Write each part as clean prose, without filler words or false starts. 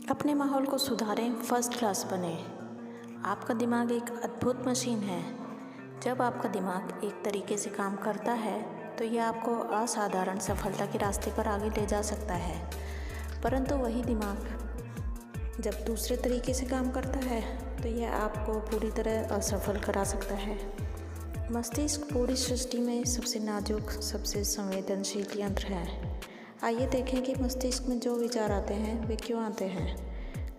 अपने माहौल को सुधारें, फर्स्ट क्लास बने। आपका दिमाग एक अद्भुत मशीन है। जब आपका दिमाग एक तरीके से काम करता है तो यह आपको असाधारण सफलता के रास्ते पर आगे ले जा सकता है। परंतु वही दिमाग जब दूसरे तरीके से काम करता है तो यह आपको पूरी तरह असफल करा सकता है। मस्तिष्क पूरी सृष्टि में सबसे नाजुक, सबसे संवेदनशील यंत्र है। आइए देखें कि मस्तिष्क में जो विचार आते हैं वे क्यों आते हैं।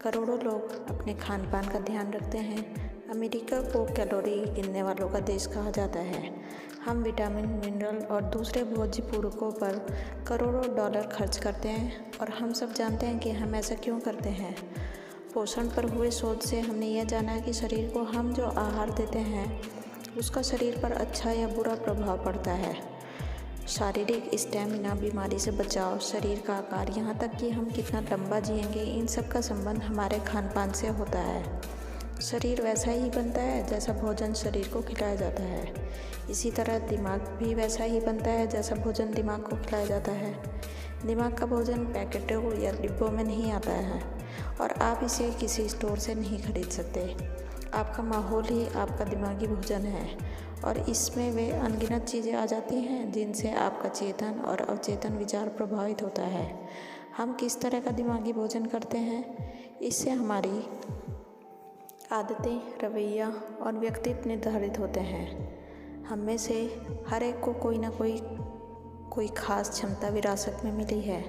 करोड़ों लोग अपने खान पान का ध्यान रखते हैं। अमेरिका को कैलोरी गिनने वालों का देश कहा जाता है। हम विटामिन, मिनरल और दूसरे भोज्य पूरकों पर करोड़ों डॉलर खर्च करते हैं और हम सब जानते हैं कि हम ऐसा क्यों करते हैं। पोषण पर हुए शोध से हमने यह जाना है कि शरीर को हम जो आहार देते हैं उसका शरीर पर अच्छा या बुरा प्रभाव पड़ता है। शारीरिक स्टैमिना, बीमारी से बचाव, शरीर का आकार, यहाँ तक कि हम कितना लंबा जिएंगे, इन सब का संबंध हमारे खान पान से होता है। शरीर वैसा ही बनता है जैसा भोजन शरीर को खिलाया जाता है। इसी तरह दिमाग भी वैसा ही बनता है जैसा भोजन दिमाग को खिलाया जाता है। दिमाग का भोजन पैकेटों या डिब्बों में नहीं आता है और आप इसे किसी स्टोर से नहीं खरीद सकते। आपका माहौल ही आपका दिमागी भोजन है और इसमें वे अनगिनत चीज़ें आ जाती हैं जिनसे आपका चेतन और अवचेतन विचार प्रभावित होता है। हम किस तरह का दिमागी भोजन करते हैं, इससे हमारी आदतें, रवैया और व्यक्तित्व निर्धारित होते हैं। हम में से हर एक को कोई ना कोई खास क्षमता विरासत में मिली है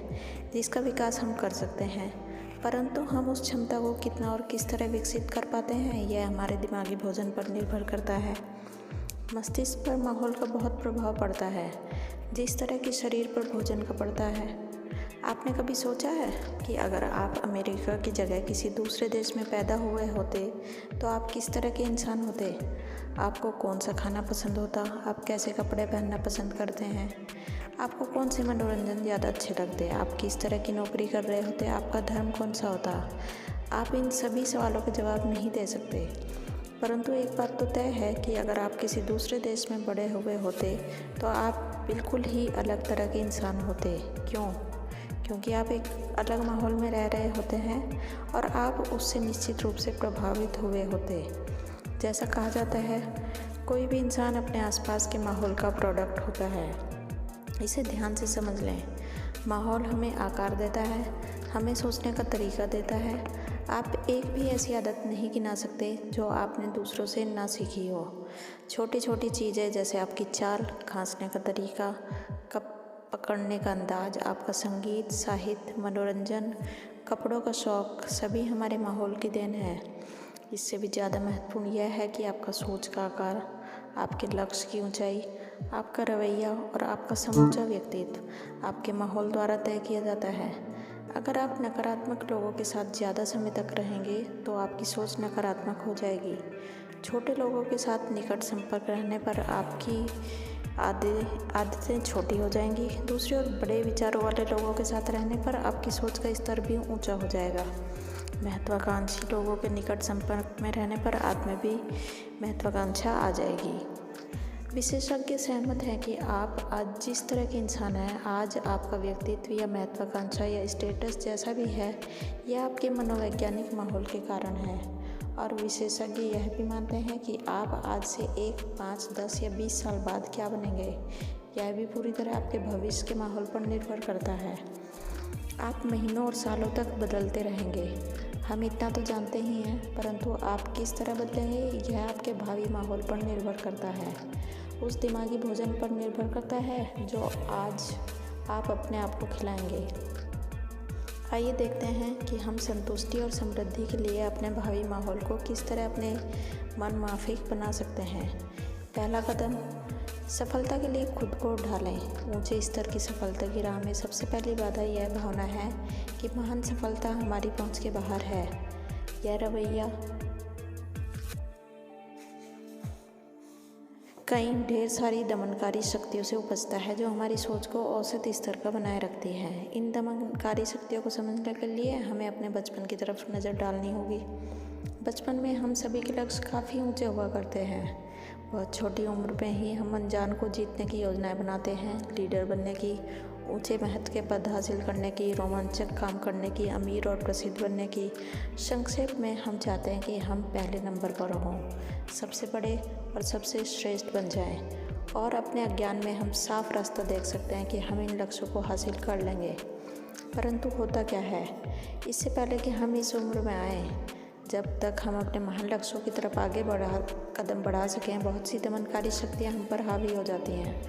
जिसका विकास हम कर सकते हैं, परंतु हम उस क्षमता को कितना और किस तरह विकसित कर पाते हैं यह हमारे दिमागी भोजन पर निर्भर करता है। मस्तिष्क पर माहौल का बहुत प्रभाव पड़ता है, जिस तरह कि शरीर पर भोजन का पड़ता है। आपने कभी सोचा है कि अगर आप अमेरिका की जगह किसी दूसरे देश में पैदा हुए होते तो आप किस तरह के इंसान होते? आपको कौन सा खाना पसंद होता? आप कैसे कपड़े पहनना पसंद करते हैं? आपको कौन से मनोरंजन ज़्यादा अच्छे लगते? आप किस तरह की नौकरी कर रहे होते? आपका धर्म कौन सा होता? आप इन सभी सवालों के जवाब नहीं दे सकते, परंतु एक बात तो तय है कि अगर आप किसी दूसरे देश में बड़े हुए होते तो आप बिल्कुल ही अलग तरह के इंसान होते। क्यों? क्योंकि आप एक अलग माहौल में रह रहे होते हैं और आप उससे निश्चित रूप से प्रभावित हुए होते। जैसा कहा जाता है, कोई भी इंसान अपने आसपास के माहौल का प्रोडक्ट होता है। इसे ध्यान से समझ लें। माहौल हमें आकार देता है, हमें सोचने का तरीका देता है। आप एक भी ऐसी आदत नहीं गिना सकते जो आपने दूसरों से ना सीखी हो। छोटी छोटी चीज़ें जैसे आपकी चाल, खांसने का तरीका, कप पकड़ने का अंदाज, आपका संगीत, साहित्य, मनोरंजन, कपड़ों का शौक़, सभी हमारे माहौल की देन है। इससे भी ज़्यादा महत्वपूर्ण यह है कि आपका सोच का आकार, आपके लक्ष्य की ऊंचाई, आपका रवैया और आपका समूचा व्यक्तित्व आपके माहौल द्वारा तय किया जाता है। अगर आप नकारात्मक लोगों के साथ ज़्यादा समय तक रहेंगे तो आपकी सोच नकारात्मक हो जाएगी। छोटे लोगों के साथ निकट संपर्क रहने पर आपकी आदतें छोटी हो जाएंगी। दूसरी ओर बड़े विचारों वाले लोगों के साथ रहने पर आपकी सोच का स्तर भी ऊंचा हो जाएगा। महत्वाकांक्षी लोगों के निकट संपर्क में रहने पर आप में भी महत्वाकांक्षा आ जाएगी। विशेषज्ञ सहमत हैं कि आप आज जिस तरह के इंसान हैं, आज आपका व्यक्तित्व या महत्वाकांक्षा या स्टेटस जैसा भी है, यह आपके मनोवैज्ञानिक माहौल के कारण है। और विशेषज्ञ यह भी मानते हैं कि आप आज से 1, 5, 10 या 20 साल बाद क्या बनेंगे, यह भी पूरी तरह आपके भविष्य के माहौल पर निर्भर करता है। आप महीनों और सालों तक बदलते रहेंगे, हम इतना तो जानते ही हैं, परंतु आप किस तरह बदलेंगे यह आपके भावी माहौल पर निर्भर करता है। उस दिमागी भोजन पर निर्भर करता है जो आज आप अपने आप को खिलाएंगे। आइए देखते हैं कि हम संतुष्टि और समृद्धि के लिए अपने भावी माहौल को किस तरह अपने मन माफिक बना सकते हैं। पहला कदम, सफलता के लिए खुद को ढालें। ऊंचे स्तर की सफलता की राह में सबसे पहली बाधा यह भावना है कि महान सफलता हमारी पहुंच के बाहर है। यह रवैया कई ढेर सारी दमनकारी शक्तियों से उपजता है जो हमारी सोच को औसत स्तर का बनाए रखती है। इन दमनकारी शक्तियों को समझने के लिए हमें अपने बचपन की तरफ नज़र डालनी होगी। बचपन में हम सभी के लक्ष्य काफ़ी ऊंचे हुआ करते हैं। बहुत छोटी उम्र में ही हम अनजान को जीतने की योजनाएं बनाते हैं, लीडर बनने की, ऊंचे महत्व के पद हासिल करने की, रोमांचक काम करने की, अमीर और प्रसिद्ध बनने की। संक्षेप में हम चाहते हैं कि हम पहले नंबर पर हों, सबसे बड़े और सबसे श्रेष्ठ बन जाएं। और अपने अज्ञान में हम साफ रास्ता देख सकते हैं कि हम इन लक्ष्यों को हासिल कर लेंगे। परंतु होता क्या है, इससे पहले कि हम इस उम्र में आएँ, जब तक हम अपने महान लक्ष्यों की तरफ आगे कदम बढ़ा सकें, बहुत सी दमनकारी शक्तियाँ हम पर हावी हो जाती हैं।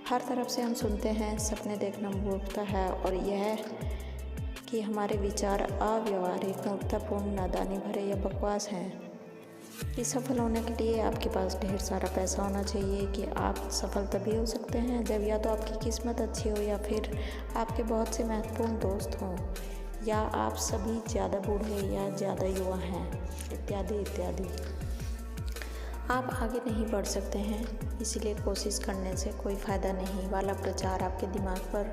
हर तरफ से हम सुनते हैं सपने देखना मूर्खता है, और यह कि हमारे विचार अव्यवहारिक, मूर्खतापूर्ण, नादानी भरे या बकवास हैं। कि सफल होने के लिए आपके पास ढेर सारा पैसा होना चाहिए, कि आप सफल तभी हो सकते हैं जब या तो आपकी किस्मत अच्छी हो, या फिर आपके बहुत से महत्वपूर्ण दोस्त हों, या आप सभी ज़्यादा बूढ़े या ज़्यादा युवा हैं, इत्यादि इत्यादि। आप आगे नहीं बढ़ सकते हैं, इसीलिए कोशिश करने से कोई फ़ायदा नहीं वाला प्रचार आपके दिमाग पर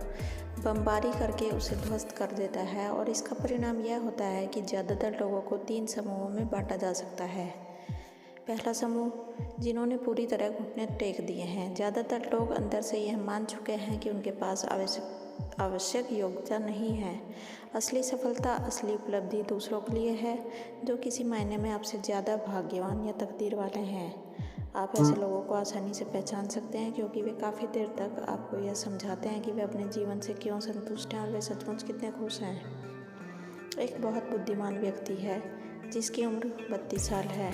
बमबारी करके उसे ध्वस्त कर देता है। और इसका परिणाम यह होता है कि ज़्यादातर लोगों को 3 समूहों में बांटा जा सकता है। पहला समूह, जिन्होंने पूरी तरह घुटने टेक दिए हैं। ज़्यादातर लोग अंदर से यह मान चुके हैं कि उनके पास आवश्यक योग्यता नहीं है। असली सफलता, असली उपलब्धि दूसरों के लिए है, जो किसी मायने में आपसे ज़्यादा भाग्यवान या तकदीर वाले हैं। आप ऐसे लोगों को आसानी से पहचान सकते हैं, क्योंकि वे काफ़ी देर तक आपको यह समझाते हैं कि वे अपने जीवन से क्यों संतुष्ट हैं और वे सचमुच कितने खुश हैं। एक बहुत बुद्धिमान व्यक्ति है जिसकी उम्र 32 साल है।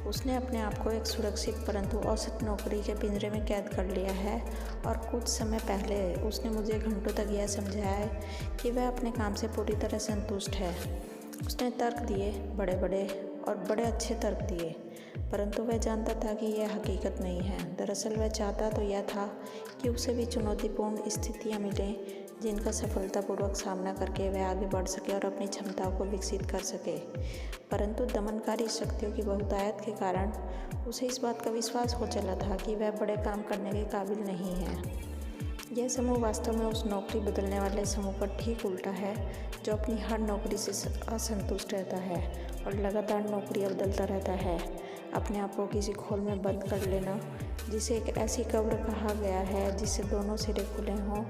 उसने अपने आप को एक सुरक्षित परंतु औसत नौकरी के पिंजरे में कैद कर लिया है, और कुछ समय पहले उसने मुझे घंटों तक यह समझाया है कि वह अपने काम से पूरी तरह संतुष्ट है। उसने तर्क दिए, बड़े बड़े और बड़े अच्छे तर्क दिए, परंतु वह जानता था कि यह हकीकत नहीं है। दरअसल वह चाहता तो यह था कि उसे भी चुनौतीपूर्ण स्थितियाँ मिलें, जिनका सफलतापूर्वक सामना करके वह आगे बढ़ सके और अपनी क्षमताओं को विकसित कर सके। परंतु दमनकारी शक्तियों की बहुतायत के कारण उसे इस बात का विश्वास हो चला था कि वह बड़े काम करने के काबिल नहीं है। यह समूह वास्तव में उस नौकरी बदलने वाले समूह पर ठीक उल्टा है, जो अपनी हर नौकरी से असंतुष्ट रहता है और लगातार नौकरियां बदलता रहता है। अपने आप को किसी खोल में बंद कर लेना, जिसे एक ऐसी कब्र कहा गया है जिससे दोनों सिरे खुले हों,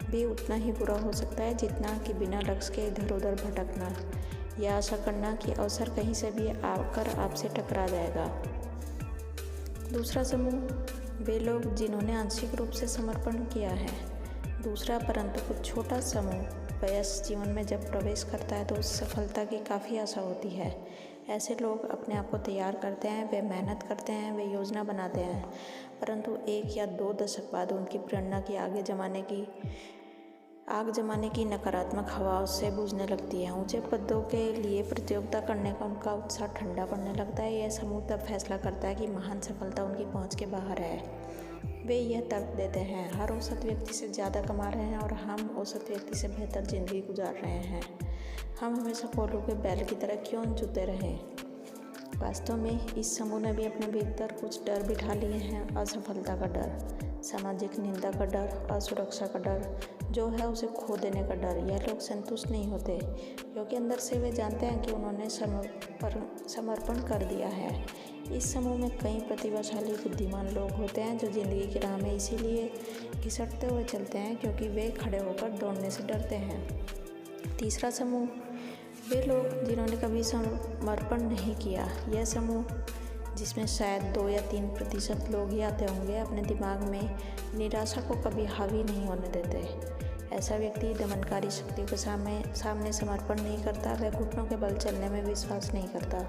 भी उतना ही बुरा हो सकता है जितना कि बिना लक्ष्य के इधर उधर भटकना, या आशा करना कि अवसर कहीं से भी आकर आपसे टकरा जाएगा। दूसरा समूह, वे लोग जिन्होंने आंशिक रूप से समर्पण किया है। दूसरा परंतु कुछ छोटा समूह वयस्क जीवन में जब प्रवेश करता है तो उस सफलता की काफ़ी आशा होती है। ऐसे लोग अपने आप को तैयार करते हैं, वे मेहनत करते हैं, वे योजना बनाते हैं, परंतु 1 या 2 दशक बाद उनकी प्रेरणा की आग जमाने की नकारात्मक हवा उससे बुझने लगती है। ऊंचे पदों के लिए प्रतियोगिता करने का उनका उत्साह ठंडा पड़ने लगता है। यह समूह तब फैसला करता है कि महान सफलता उनकी पहुंच के बाहर है। वे यह तर्क देते हैं, हर औसत व्यक्ति से ज़्यादा कमा रहे हैं और हम औसत व्यक्ति से बेहतर जिंदगी गुजार रहे हैं। हम हमेशा पोलो के बैल की तरह क्यों जुते रहें। वास्तव में इस समूह ने भी अपने भीतर कुछ डर बिठा लिए हैं। असफलता का डर, सामाजिक निंदा का डर, असुरक्षा का डर, जो है उसे खो देने का डर। यह लोग संतुष्ट नहीं होते, क्योंकि अंदर से वे जानते हैं कि उन्होंने समर्पण कर दिया है। इस समूह में कई प्रतिभाशाली बुद्धिमान लोग होते हैं, जो जिंदगी की राह में इसीलिए घिसटते हुए चलते हैं क्योंकि वे खड़े होकर दौड़ने से डरते हैं। तीसरा समूह, वे लोग जिन्होंने कभी समर्पण नहीं किया। यह समूह, जिसमें शायद 2 या 3% लोग ही आते होंगे, अपने दिमाग में निराशा को कभी हावी नहीं होने देते। ऐसा व्यक्ति दमनकारी शक्तियों के सामने समर्पण नहीं करता, वह घुटनों के बल चलने में विश्वास नहीं करता।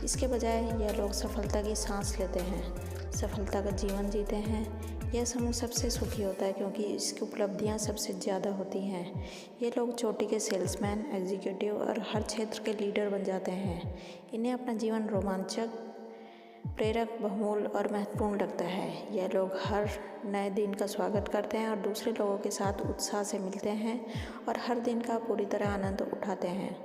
इसके बजाय यह लोग सफलता की सांस लेते हैं, सफलता का जीवन जीते हैं। यह समूह सबसे सुखी होता है क्योंकि इसकी उपलब्धियां सबसे ज़्यादा होती हैं। ये लोग चोटी के सेल्समैन, एग्जीक्यूटिव और हर क्षेत्र के लीडर बन जाते हैं। इन्हें अपना जीवन रोमांचक, प्रेरक, बहुमूल्य और महत्वपूर्ण लगता है। यह लोग हर नए दिन का स्वागत करते हैं और दूसरे लोगों के साथ उत्साह से मिलते हैं और हर दिन का पूरी तरह आनंद उठाते हैं।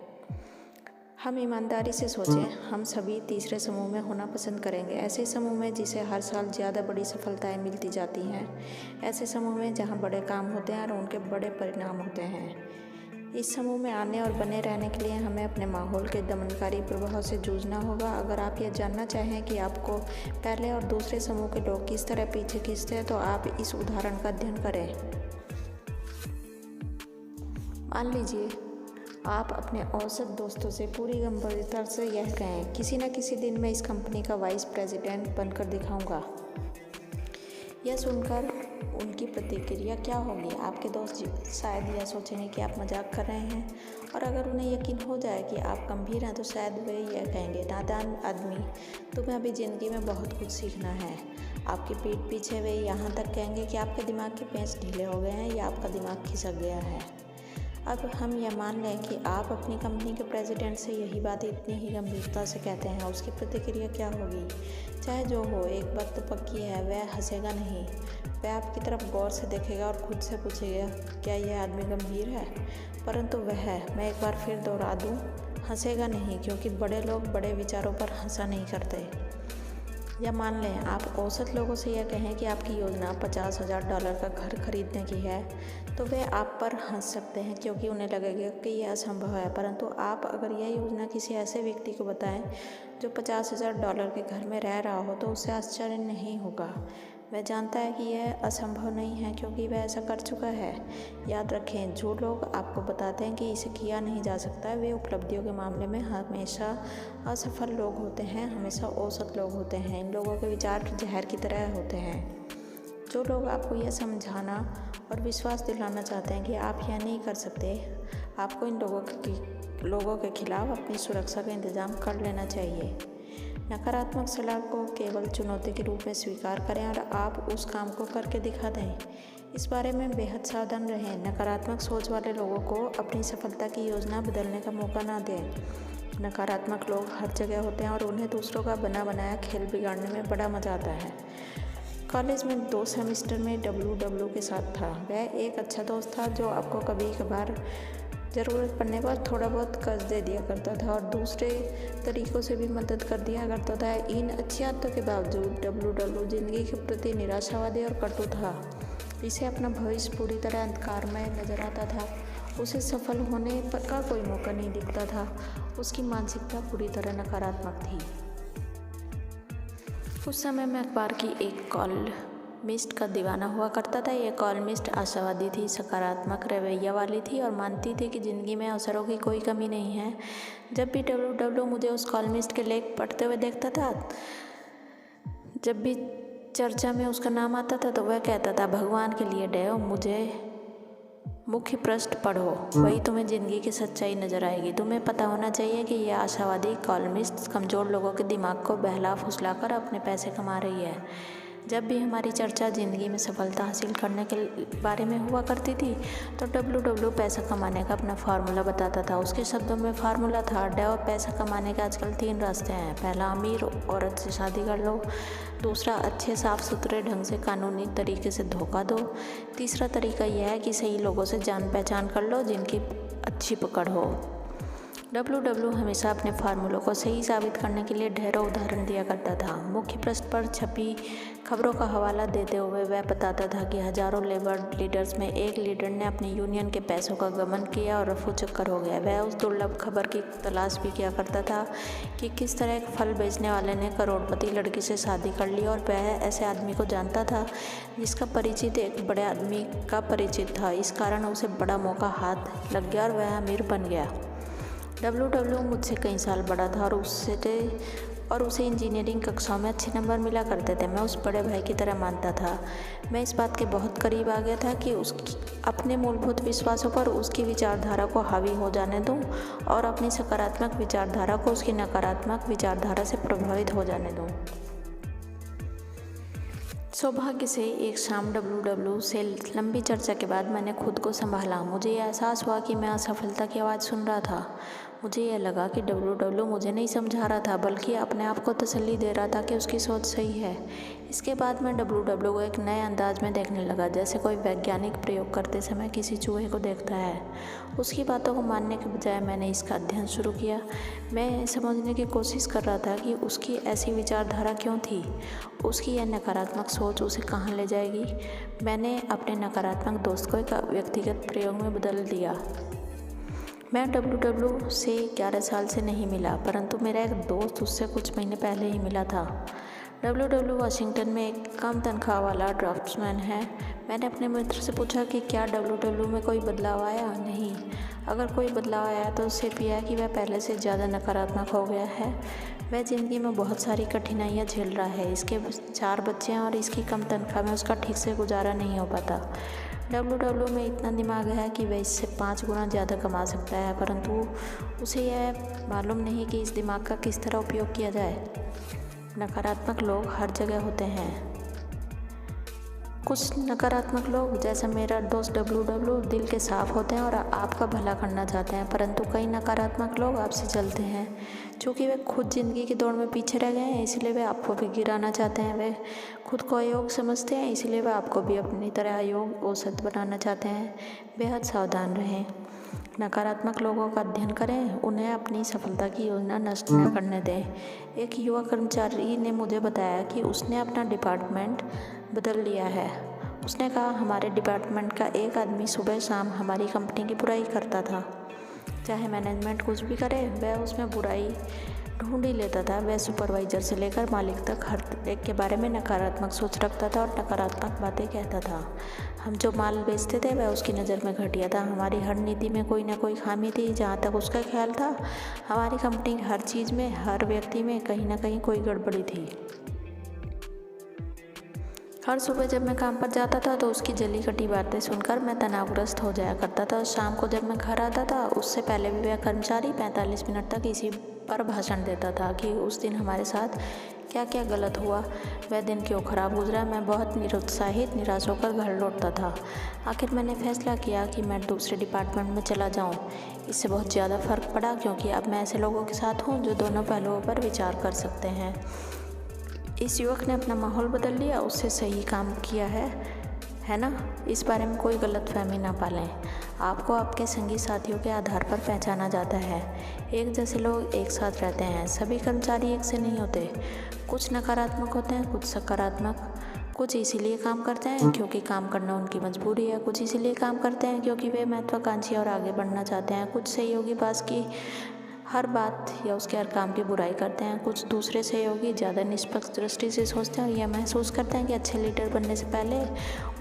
हम ईमानदारी से सोचें, हम सभी तीसरे समूह में होना पसंद करेंगे। ऐसे समूह में जिसे हर साल ज़्यादा बड़ी सफलताएं मिलती जाती हैं। ऐसे समूह में जहां बड़े काम होते हैं और उनके बड़े परिणाम होते हैं। इस समूह में आने और बने रहने के लिए हमें अपने माहौल के दमनकारी प्रभाव से जूझना होगा। अगर आप यह जानना चाहें कि आपको पहले और दूसरे समूह के लोग किस तरह पीछे खींचते हैं, तो आप इस उदाहरण का अध्ययन करें। मान लीजिए आप अपने औसत दोस्तों से पूरी गंभीरता से यह कहें, किसी न किसी दिन मैं इस कंपनी का वाइस प्रेसिडेंट बनकर दिखाऊंगा। यह सुनकर उनकी प्रतिक्रिया क्या होगी? आपके दोस्त शायद यह सोचेंगे कि आप मजाक कर रहे हैं, और अगर उन्हें यकीन हो जाए कि आप गंभीर हैं तो शायद वे यह कहेंगे, नादान आदमी, तुम्हें अभी ज़िंदगी में बहुत कुछ सीखना है। आपकी पीठ पीछे वे यहाँ तक कहेंगे कि आपके दिमाग के पेंच ढीले हो गए हैं या आपका दिमाग खिसक गया है। अब हम यह मान लें कि आप अपनी कंपनी के प्रेसिडेंट से यही बात इतनी ही गंभीरता से कहते हैं, उसकी प्रतिक्रिया क्या होगी? चाहे जो हो, एक बात तो पक्की है, वह हंसेगा नहीं। वह आपकी तरफ गौर से देखेगा और खुद से पूछेगा, क्या यह आदमी गंभीर है? परंतु वह, मैं एक बार फिर दोहरा दूँ, हंसेगा नहीं, क्योंकि बड़े लोग बड़े विचारों पर हंसा नहीं करते। या मान लें आप औसत लोगों से यह कहें कि आपकी योजना $50,000 का घर खरीदने की है, तो वे आप पर हंस सकते हैं, क्योंकि उन्हें लगेगा कि यह असंभव है। परंतु आप अगर यह योजना किसी ऐसे व्यक्ति को बताएं जो $50,000 के घर में रह रहा हो, तो उसे आश्चर्य नहीं होगा। वह जानता है कि यह असंभव नहीं है, क्योंकि वह ऐसा कर चुका है। याद रखें, जो लोग आपको बताते हैं कि इसे किया नहीं जा सकता, वे उपलब्धियों के मामले में हमेशा असफल लोग होते हैं, हमेशा औसत लोग होते हैं। इन लोगों के विचार जहर की तरह होते हैं। जो लोग आपको यह समझाना और विश्वास दिलाना चाहते हैं कि आप यह नहीं कर सकते, आपको इन लोगों के खिलाफ अपनी सुरक्षा का इंतजाम कर लेना चाहिए। नकारात्मक सलाह को केवल चुनौती के रूप में स्वीकार करें और आप उस काम को करके दिखा दें। इस बारे में बेहद सावधान रहें। नकारात्मक सोच वाले लोगों को अपनी सफलता की योजना बदलने का मौका ना दें। नकारात्मक लोग हर जगह होते हैं और उन्हें दूसरों का बना बनाया खेल बिगाड़ने में बड़ा मज़ा आता है। कॉलेज में 2 सेमेस्टर में WW के साथ था। वह एक अच्छा दोस्त था जो आपको कभी कभार ज़रूरत पड़ने पर थोड़ा बहुत कर्ज दे दिया करता था और दूसरे तरीक़ों से भी मदद कर दिया करता था। इन अच्छी आदतों के बावजूद WW ज़िंदगी के प्रति निराशावादी और कटु था। इसे अपना भविष्य पूरी तरह अंधकारमय नजर आता था। उसे सफल होने का कोई मौका नहीं दिखता था। उसकी मानसिकता पूरी तरह नकारात्मक थी। उस समय मैं अखबार की एक कॉलमिस्ट का दीवाना हुआ करता था। यह कॉलमिस्ट आशावादी थी, सकारात्मक रवैया वाली थी और मानती थी कि ज़िंदगी में अवसरों की कोई कमी नहीं है। जब भी WW मुझे उस कॉलमिस्ट के लेख पढ़ते हुए देखता था, जब भी चर्चा में उसका नाम आता था, तो वह कहता था, भगवान के लिए डेव, मुझे मुख्य पृष्ठ पढ़ो, वही तुम्हें ज़िंदगी की सच्चाई नज़र आएगी। तुम्हें पता होना चाहिए कि यह आशावादी कॉलमिस्ट कमज़ोर लोगों के दिमाग को बहला फुसलाकर अपने पैसे कमा रही है। जब भी हमारी चर्चा ज़िंदगी में सफलता हासिल करने के बारे में हुआ करती थी, तो WW पैसा कमाने का अपना फार्मूला बताता था। उसके शब्दों में फार्मूला था, डेव, पैसा कमाने के आजकल 3 रास्ते हैं। पहला, अमीर औरत से शादी कर लो। दूसरा, अच्छे साफ सुथरे ढंग से कानूनी तरीके से धोखा दो। तीसरा तरीका यह है कि सही लोगों से जान पहचान कर लो जिनकी अच्छी पकड़ हो। WW हमेशा अपने फार्मूलों को सही साबित करने के लिए ढेरों उदाहरण दिया करता था। मुख्य पृष्ठ पर छपी खबरों का हवाला देते हुए वह बताता था कि हजारों लेबर लीडर्स में एक लीडर ने अपनी यूनियन के पैसों का गबन किया और रफू चक्कर हो गया। वह उस दुर्लभ खबर की तलाश भी किया करता था कि किस तरह एक फल बेचने वाले ने करोड़पति लड़की से शादी कर ली, और वह ऐसे आदमी को जानता था जिसका परिचित एक बड़े आदमी का परिचित था। इस कारण उसे बड़ा मौका हाथ लग गया और वह अमीर बन गया। WW मुझसे कई साल बड़ा था और उसे इंजीनियरिंग कक्षाओं में अच्छे नंबर मिला करते थे। मैं उस बड़े भाई की तरह मानता था। मैं इस बात के बहुत करीब आ गया था कि उसकी अपने मूलभूत विश्वासों पर उसकी विचारधारा को हावी हो जाने दूं और अपनी सकारात्मक विचारधारा को उसकी नकारात्मक विचारधारा से प्रभावित हो जाने दूं। सौभाग्य से एक शाम WW से लंबी चर्चा के बाद मैंने खुद को संभाला। मुझे यह एहसास हुआ कि मैं असफलता की आवाज़ सुन रहा था। मुझे यह लगा कि WW मुझे नहीं समझा रहा था, बल्कि अपने आप को तसल्ली दे रहा था कि उसकी सोच सही है। इसके बाद मैं WW को एक नए अंदाज में देखने लगा, जैसे कोई वैज्ञानिक प्रयोग करते समय किसी चूहे को देखता है। उसकी बातों को मानने के बजाय मैंने इसका अध्ययन शुरू किया। मैं समझने की कोशिश कर रहा था कि उसकी ऐसी विचारधारा क्यों थी, उसकी यह नकारात्मक सोच उसे कहाँ ले जाएगी। मैंने अपने नकारात्मक दोस्त को एक व्यक्तिगत प्रयोग में बदल दिया। मैं WW से 11 साल से नहीं मिला, परंतु मेरा एक दोस्त उससे कुछ महीने पहले ही मिला था। WW वाशिंगटन में एक कम तनख्वाह वाला ड्राफ्ट्समैन है। मैंने अपने मित्र से पूछा कि क्या WW में कोई बदलाव आया? नहीं। अगर कोई बदलाव आया तो सिर्फ यह कि वह पहले से ज़्यादा नकारात्मक हो गया है। वह ज़िंदगी में बहुत सारी कठिनाइयाँ झेल रहा है। इसके 4 बच्चे हैं और इसकी कम तनख्वाह में उसका ठीक से गुजारा नहीं हो पाता। WW में इतना दिमाग है कि वह इससे 5 गुना ज़्यादा कमा सकता है, परंतु उसे यह मालूम नहीं कि इस दिमाग का किस तरह उपयोग किया जाए। नकारात्मक लोग हर जगह होते हैं। कुछ नकारात्मक लोग, जैसा मेरा दोस्त WW, दिल के साफ होते हैं और आपका भला करना चाहते हैं, परंतु कई नकारात्मक लोग आपसे जलते हैं। चूँकि वे खुद ज़िंदगी की दौड़ में पीछे रह गए हैं, इसलिए वे आपको भी गिराना चाहते हैं। वे खुद को अयोग्य समझते हैं, इसलिए वे आपको भी अपनी तरह अयोग्य औसत बनाना चाहते हैं। बेहद सावधान रहें। नकारात्मक लोगों का अध्ययन करें, उन्हें अपनी सफलता की योजना नष्ट न करने दें। एक युवा कर्मचारी ने मुझे बताया कि उसने अपना डिपार्टमेंट बदल लिया है। उसने कहा, हमारे डिपार्टमेंट का एक आदमी सुबह शाम हमारी कंपनी की बुराई करता था। चाहे मैनेजमेंट कुछ भी करे, वह उसमें बुराई ढूंढ ही लेता था। वह सुपरवाइजर से लेकर मालिक तक हर एक के बारे में नकारात्मक सोच रखता था और नकारात्मक बातें कहता था। हम जो माल बेचते थे वह उसकी नज़र में घटिया था। हमारी हर नीति में कोई ना कोई खामी थी। जहाँ तक उसका ख्याल था, हमारी कंपनी हर चीज़ में, हर व्यक्ति में कहीं ना कहीं कोई गड़बड़ी थी। हर सुबह जब मैं काम पर जाता था तो उसकी जली कटी बातें सुनकर मैं तनावग्रस्त हो जाया करता था। शाम को जब मैं घर आता था, उससे पहले भी वह कर्मचारी 45 मिनट तक इसी पर भाषण देता था कि उस दिन हमारे साथ क्या क्या गलत हुआ, वह दिन क्यों ख़राब गुजरा। मैं बहुत निरुत्साहित, निराश होकर घर लौटता था। आखिर मैंने फैसला किया कि मैं दूसरे डिपार्टमेंट में चला जाऊं। इससे बहुत ज़्यादा फ़र्क पड़ा, क्योंकि अब मैं ऐसे लोगों के साथ हूं जो दोनों पहलुओं पर विचार कर सकते हैं। इस युवक ने अपना माहौल बदल लिया, उससे सही काम किया है ना? इस बारे में कोई गलतफहमी ना पालें। आपको आपके संगी साथियों के आधार पर पहचाना जाता है। एक जैसे लोग एक साथ रहते हैं। सभी कर्मचारी एक से नहीं होते। कुछ नकारात्मक होते हैं, कुछ सकारात्मक। कुछ इसीलिए काम करते हैं क्योंकि काम करना उनकी मजबूरी है। कुछ इसीलिए काम करते हैं क्योंकि वे महत्वाकांक्षी और आगे बढ़ना चाहते हैं। कुछ सहयोगी पास की हर बात या उसके हर काम की बुराई करते हैं। कुछ दूसरे सहयोगी ज़्यादा निष्पक्ष दृष्टि से सोचते हैं और यह महसूस करते हैं कि अच्छे लीडर बनने से पहले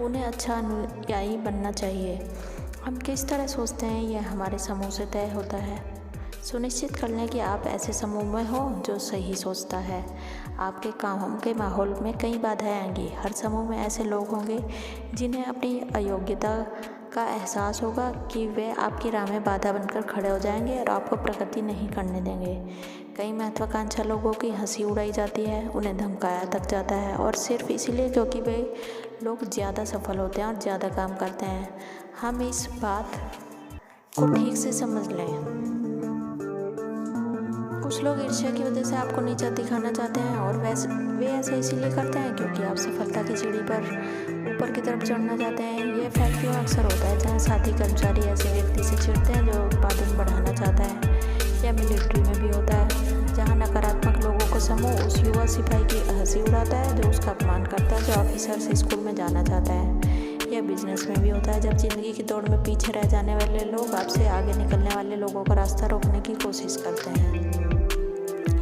उन्हें अच्छा अनुयायी बनना चाहिए। हम किस तरह सोचते हैं, यह हमारे समूह से तय होता है। सुनिश्चित कर लें कि आप ऐसे समूह में हो जो सही सोचता है। आपके काम के माहौल में कई बाधाएं आएंगी। हर समूह में ऐसे लोग होंगे जिन्हें अपनी अयोग्यता का एहसास होगा कि वे आपकी राह में बाधा बनकर खड़े हो जाएंगे और आपको प्रगति नहीं करने देंगे। कई महत्वाकांक्षा लोगों की हंसी उड़ाई जाती है, उन्हें धमकाया तक जाता है, और सिर्फ इसीलिए क्योंकि वे लोग ज़्यादा सफल होते हैं और ज़्यादा काम करते हैं। हम इस बात को ठीक से समझ लें। कुछ लोग ईर्ष्या की वजह से आपको नीचा दिखाना चाहते हैं और वे ऐसे इसीलिए करते हैं क्योंकि आप सफलता की सीढ़ी पर ऊपर की तरफ चढ़ना चाहते हैं। ये फैक्ट्रियों में अक्सर होता है जहाँ साथी कर्मचारी ऐसे व्यक्ति से चिढ़ते हैं जो उत्पादन बढ़ाना चाहता है, या मिलिट्री में भी होता है जहाँ नकारात्मक लोगों को समूह उस युवा सिपाही की हंसी उड़ाता है जो उसका अपमान करता है, जो ऑफिसर से स्कूल में जाना चाहता है। यह बिजनेस में भी होता है जब जिंदगी की दौड़ में पीछे रह जाने वाले लोग आपसे आगे निकलने वाले लोगों का रास्ता रोकने की कोशिश करते हैं।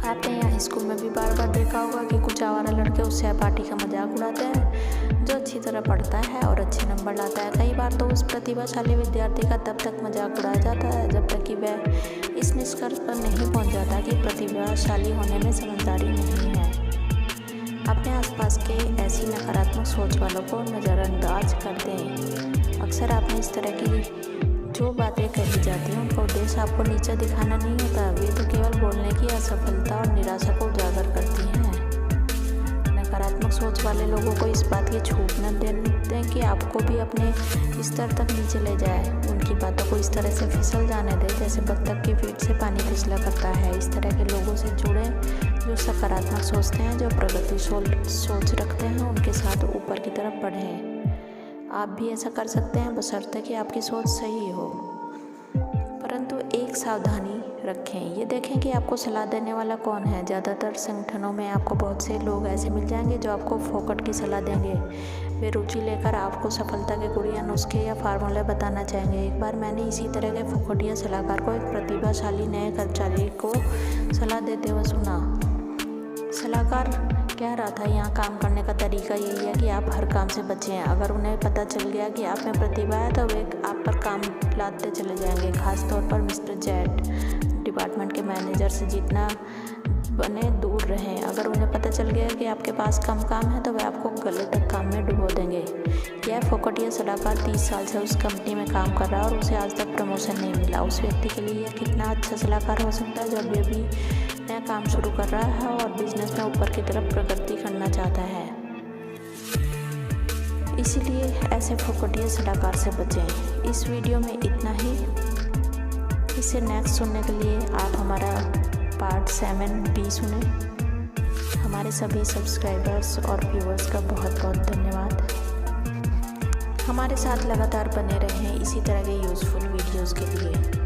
आपने यहाँ स्कूल में भी बार बार देखा होगा कि कुछ आवारा लड़के उस सहपाठी का मजाक उड़ाते हैं जो अच्छी तरह पढ़ता है और अच्छे नंबर लाता है। कई बार तो उस प्रतिभाशाली विद्यार्थी का तब तक मजाक उड़ाया जाता है जब तक कि वह इस निष्कर्ष पर नहीं पहुँच जाता कि प्रतिभाशाली होने में समझदारी नहीं है। अपने आसपास के ऐसी नकारात्मक सोच वालों को नज़रअंदाज कर दें। अक्सर आपने इस तरह की जो बातें कही जाती हैं उनका उद्देश्य आपको नीचा दिखाना नहीं होता। वे तो केवल बोलने की असफलता और निराशा को उजागर करती हैं। नकारात्मक सोच वाले लोगों को इस बात की छूट न दें कि आपको भी अपने स्तर तक नीचे ले जाए। उनकी बातों को इस तरह से फिसल जाने दें जैसे बत्तख की पीठ से पानी फिसला करता है। इस तरह के लोगों से जुड़ें जो सकारात्मक सोचते हैं, जो प्रगतिशील सोच रखते हैं, उनके साथ ऊपर की तरफ बढ़ें। आप भी ऐसा कर सकते हैं बशर्ते कि आपकी सोच सही हो। परंतु एक सावधानी रखें, ये देखें कि आपको सलाह देने वाला कौन है। ज़्यादातर संगठनों में आपको बहुत से लोग ऐसे मिल जाएंगे जो आपको फोकट की सलाह देंगे। वे रुचि लेकर आपको सफलता के गुड़िया नुस्खे या फार्मूले बताना चाहेंगे। एक बार मैंने इसी तरह के फोकटिया सलाहकार को एक प्रतिभाशाली नए कर्मचारी को सलाह देते हुए सुना। सलाहकार कह रहा था यहाँ काम करने का तरीका यही है कि आप हर काम से बचें। अगर उन्हें पता चल गया कि आप में प्रतिभा है तो वे आप पर काम लाते चले जाएंगे। खासतौर पर मिस्टर जेट डिपार्टमेंट के मैनेजर से जितना बने दूर रहें। अगर उन्हें पता चल गया कि आपके पास कम काम है तो वे आपको गलत काम में डुबो देंगे। यह फोकटिया सलाहकार 30 साल से उस कंपनी में काम कर रहा है और उसे आज तक प्रमोशन नहीं मिला। उस व्यक्ति के लिए यह कितना अच्छा सलाहकार हो सकता है जब ये भी नया काम शुरू कर रहा है और बिजनेस में ऊपर की तरफ प्रगति करना चाहता है। इसीलिए ऐसे फोकटिया सलाहकार से बचें। इस वीडियो में इतना ही। इसे नेक्स्ट सुनने के लिए आप हमारा पार्ट 7B सुने। हमारे सभी सब्सक्राइबर्स और व्यूअर्स का बहुत बहुत धन्यवाद। हमारे साथ लगातार बने रहें इसी तरह के यूज़फुल वीडियोज़ के लिए।